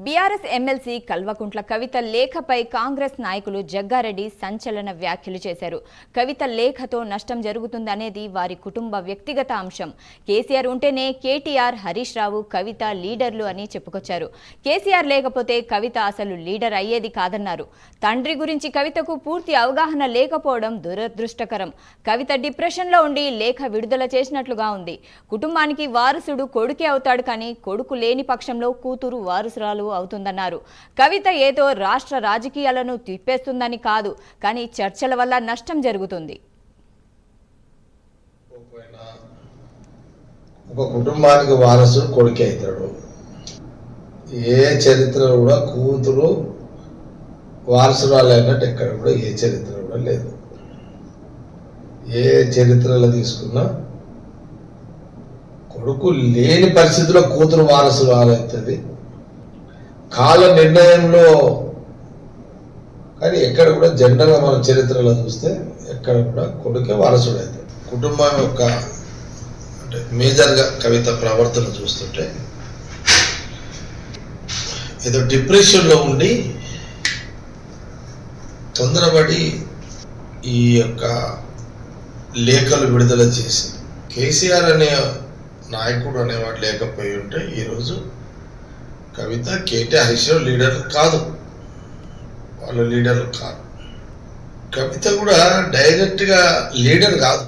BRS MLC Kalvakuntla Kavitha లేఖపై Congress నాయకులు జగ్గారెడ్డి సంచలన వ్యాఖ్యలు చేశారు. కవిత లేఖతో నష్టం జరుగుతుందనేది వారి కుటుంబ వ్యక్తిగత అంశం. కేసీఆర్ ఉంటేనే కేటీఆర్, హరీష్ రావు, కవిత లీడర్లు అని చెప్పుకొచ్చారు. కేసీఆర్ లేకపోతే కవిత అసలు లీడర్ అయ్యేది కాదన్నారు. తండ్రి గురించి కవితకు పూర్తి అవగాహన లేకపోవడం దురదృష్టకరం. కవిత డిప్రెషన్లో ఉండి లేఖ విడుదల చేసినట్లుగా ఉంది. కుటుంబానికి వారసుడు కొడుకే అవుతాడు, కానీ కొడుకు లేని పక్షంలో కూతురు వారసురాలు అవుతుందన్నారు. కవిత ఏదో రాష్ట్ర రాజకీయాలను తిప్పేస్తుందని కాదు, కానీ చర్చల వల్ల నష్టం జరుగుతుంది. ఒక కుటుంబానికి వారసుడు కొడుకే అవుతాడు. ఏ చరిత్ర కూడా కూతురు వారసురాలు అయినట్టు ఎక్కడ కూడా ఏ చరిత్ర కూడా లేదు. ఏ చరిత్రలో తీసుకున్నా కొడుకు లేని పరిస్థితిలో కూతురు వారసురాలు అవుతుంది. కాల నిర్ణయంలో కానీ ఎక్కడ కూడా జనరల్గా మన చరిత్రలో చూస్తే ఎక్కడ కూడా కొడుకే వారసుడు అవుతాడు. కుటుంబం యొక్క అంటే మేజర్గా కవిత ప్రవర్తన చూస్తుంటే ఏదో డిప్రెషన్లో ఉండి తొందరపడి ఈ యొక్క లేఖలు విడుదల చేసి కేసీఆర్ అనే నాయకుడు అనేవాడు లేకపోయి ఉంటే ఈరోజు కవిత, కేటీఆర్, హరీష్ రావు లీడర్లు కాదు, వాళ్ళు లీడర్లు కాదు. కవిత కూడా డైరెక్ట్గా లీడర్ కాదు.